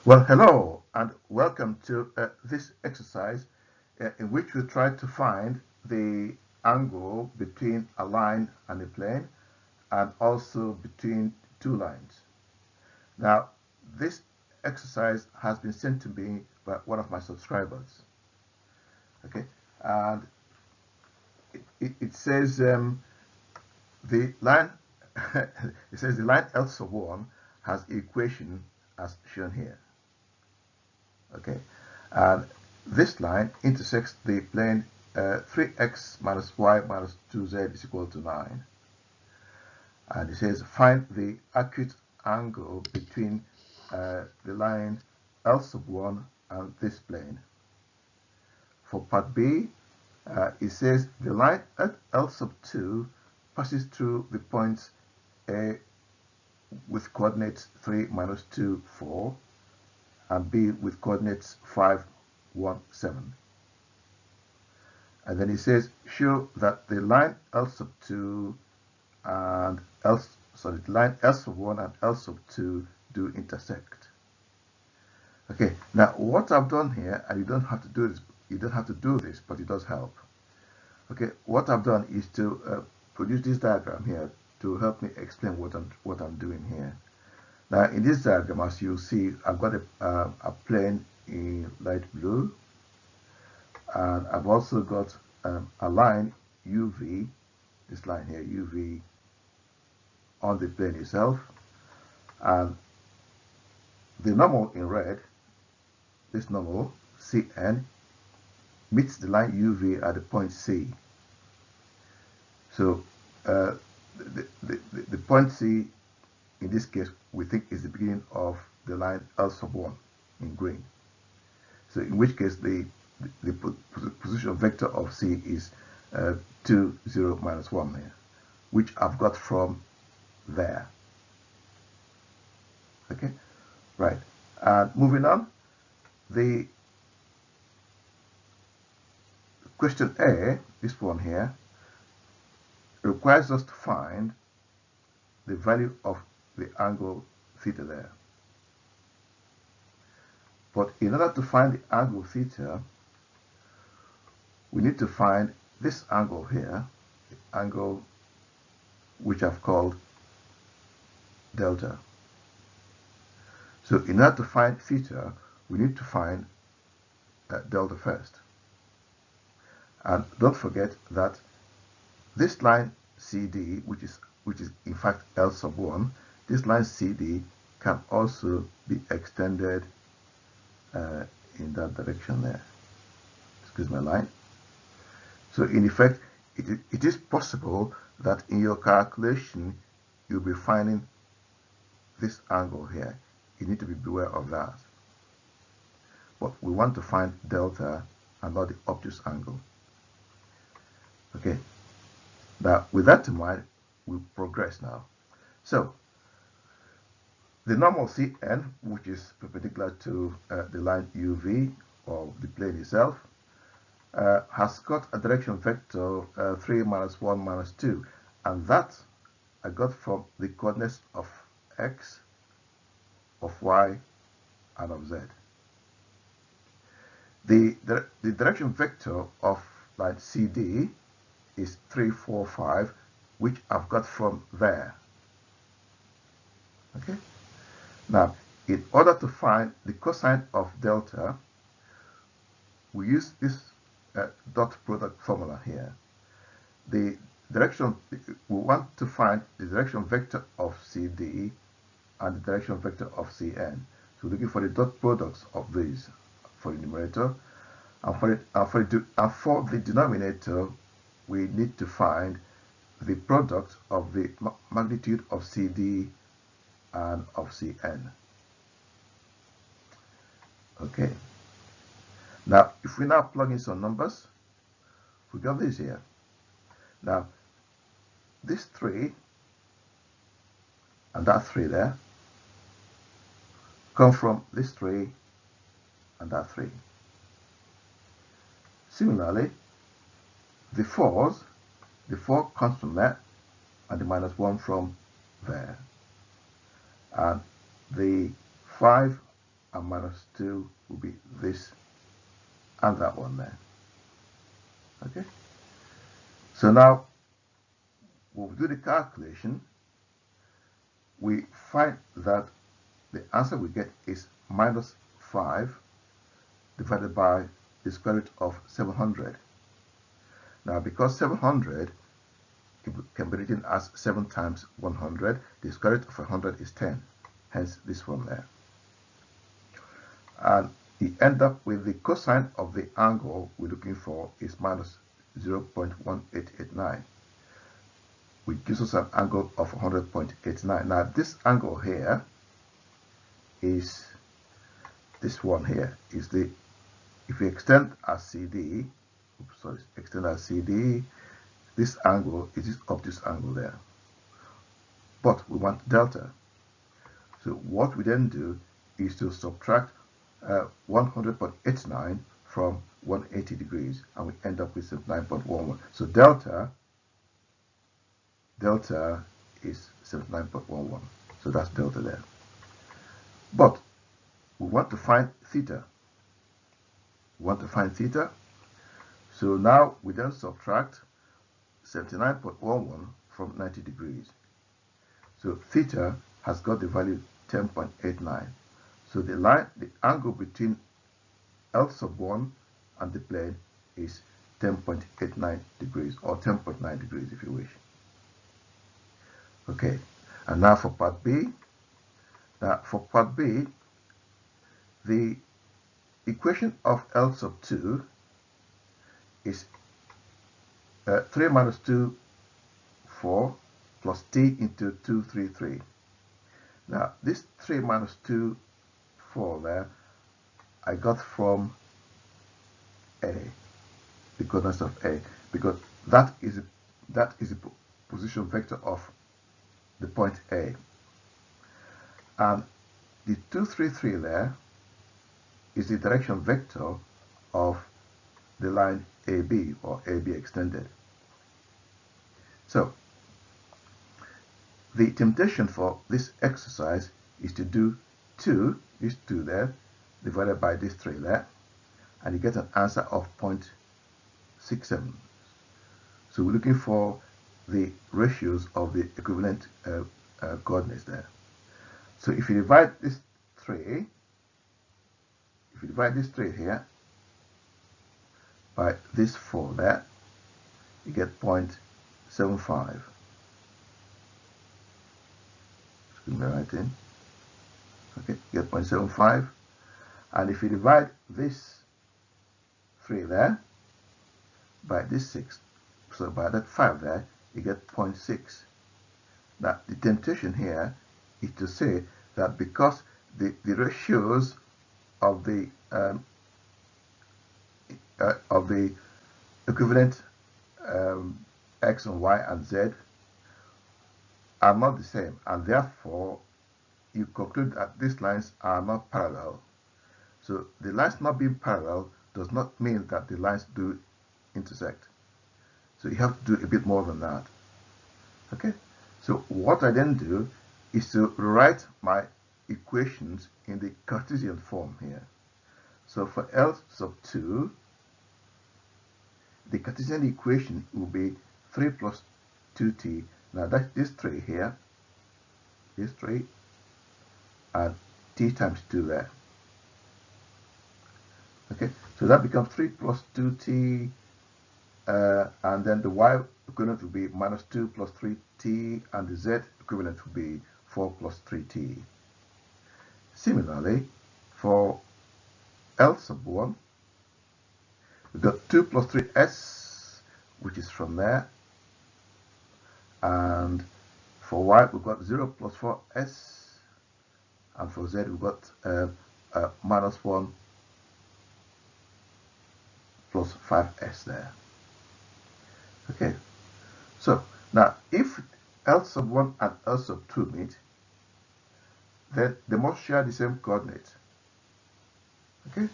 Well, hello and welcome to this exercise in which we try to find the angle between a line and a plane and also between two lines. Now, this exercise has been sent to me by one of my subscribers. Okay, and it says the line it says the line L sub 1 has equation as shown here. Okay, and this line intersects the plane 3x minus y minus 2z is equal to 9. And it says find the acute angle between the line L sub 1 and this plane. For part B, it says the line at L sub 2 passes through the points A with coordinates 3, minus 2, 4, and B with coordinates 5, 1, 7. And then it says show that the line L sub 2 and the line L sub 1 and L sub 2 do intersect. Okay, now what I've done here, and you don't have to do this, but it does help. Okay, what I've done is to produce this diagram here to help me explain what I'm doing here. Now, in this diagram, as you see, I've got a plane in light blue, and I've also got a line UV, this line here, UV, on the plane itself, and the normal in red, this normal CN, meets the line UV at the point C. So the point C, in this case, we think is the beginning of the line L sub 1 in green. So in which case the position vector of C is 2, 0, minus 1 here, which I've got from there. Okay, right. Moving on, the question A, this one here, requires us to find the value of the angle theta there. But in order to find the angle theta, we need to find this angle here, the angle which I've called delta. So in order to find theta, we need to find delta first. And don't forget that this line CD, which is in fact L sub 1, this line CD can also be extended in that direction there. Excuse my line. So in effect, it is possible that in your calculation you'll be finding this angle here. You need to be beware of that. But we want to find delta and not the obtuse angle. Okay. Now, with that in mind, we progress now. So, the normal CN, which is perpendicular to the line UV, or the plane itself, has got a direction vector 3, minus 1, minus 2. And that I got from the coordinates of x, of y, and of z. The direction vector of line CD is 3, 4, 5, which I've got from there. Okay. Now, in order to find the cosine of delta, we use this dot product formula here. The direction, we want to find the direction vector of CD and the direction vector of CN. So looking for the dot products of these for the numerator, and for the denominator, we need to find the product of the magnitude of CD and of Cn. Okay. Now, if we now plug in some numbers, we got this here. Now, this 3 and that 3 there come from this 3 and that 3. Similarly, the 4 comes from there, and the minus 1 from there. And the 5 and minus 2 will be this and that one there. Okay, so now when we do the calculation, we find that the answer we get is minus 5 divided by the square root of 700. Now, because 700 can be written as 7 times 100, the square root of 100 is 10, hence this one there. And you end up with the cosine of the angle we're looking for is minus 0.1889, which gives us an angle of 100.89. Now, this angle here is this one here, is the, if we extend our CD, this angle is of this angle there. But we want delta. So what we then do is to subtract 100.89 from 180 degrees, and we end up with 79.11. So delta is 79.11. So that's delta there. But we want to find theta. So now we then subtract 79.11 from 90 degrees. So theta has got the value 10.89. So the angle between L sub 1 and the plane is 10.89 degrees, or 10.9 degrees if you wish. Okay, and now for part B. Now for part B, the equation of L sub 2 is 3 minus 2, 4, plus t into 2, 3, 3. Now, this 3 minus 2, 4 there, I got from A, the coordinates of A, because that is the position vector of the point A. And the 2, 3, 3 there is the direction vector of the line AB, or AB extended. So, the temptation for this exercise is to do this 2 there, divided by this 3 there, and you get an answer of 0.67. So we're looking for the ratios of the equivalent coordinates there. So if you divide this 3, here by this 4 there, you get 0.75. Excuse me, writing. Okay, you get 0.75. And if you divide this 3 there by this 6, so by that 5 there, you get 0.6. Now, the temptation here is to say that because the ratios of the equivalent x and y and z are not the same, and therefore you conclude that these lines are not parallel. So the lines not being parallel does not mean that the lines do intersect. So you have to do a bit more than that. Okay, so what I then do is to rewrite my equations in the Cartesian form here. So for L sub 2, the Cartesian equation will be 3 plus 2t. Now that's this 3 here, this 3, and t times 2 there. Okay, so that becomes 3 plus 2t, and then the y equivalent will be minus 2 plus 3t, and the z equivalent will be 4 plus 3t. Similarly, for L sub 1, we've got 2 plus 3s, which is from there, and for y we've got 0 plus 4s, and for z we've got minus 1 plus 5s there. Okay, so now if L sub 1 and L sub 2 meet, then they must share the same coordinates. Okay,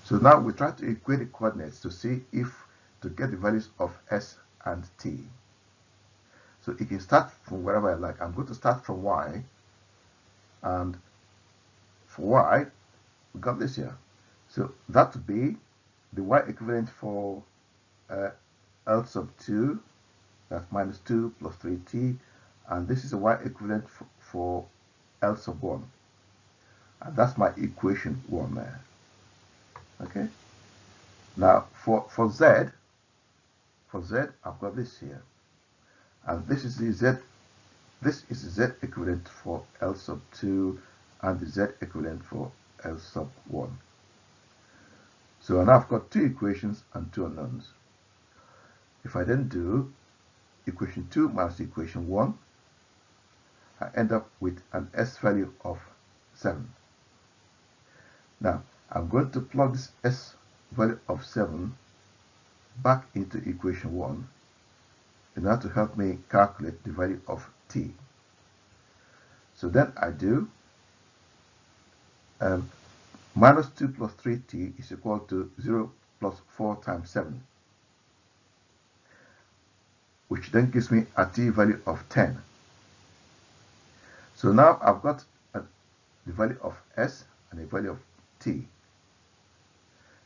so now we try to equate the coordinates to see if to get the values of s and t. So you can start from wherever I like. I'm going to start from y, and for y we got this here. So that would be the y equivalent for L sub 2, that's minus 2 plus 3t, and this is a y equivalent for L sub 1. And that's my equation 1 there. Okay? Now for z, I've got this here. And this is the z equivalent for L sub 2 and the z equivalent for L sub 1. So now I've got two equations and two unknowns. If I then do equation 2 minus equation 1, I end up with an s value of 7. Now I'm going to plug this s value of 7 back into equation 1 in order to help me calculate the value of t. So then I do minus 2 plus 3t is equal to 0 plus 4 times 7, which then gives me a t value of 10. So now I've got the value of s and the value of t.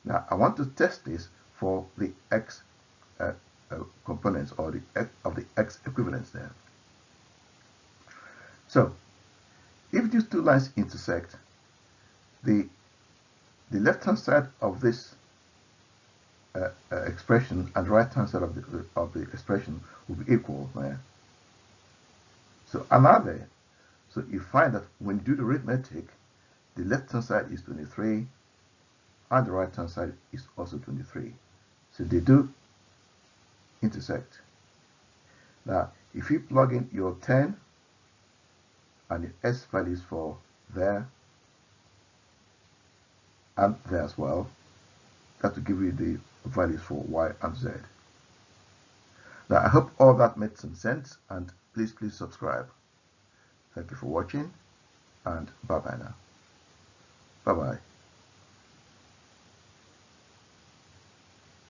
Now I want to test this for the x components, or the x equivalents there. So if these two lines intersect, the left-hand side of this expression and the right-hand side of the expression will be equal there. So another, so you find that when you do the arithmetic, the left-hand side is 23 and the right-hand side is also 23. So they do intersect. Now, if you plug in your 10 and your s values for there and there as well, that will give you the values for y and z. Now, I hope all that made some sense, and please subscribe. Thank you for watching, and bye-bye now. Bye-bye.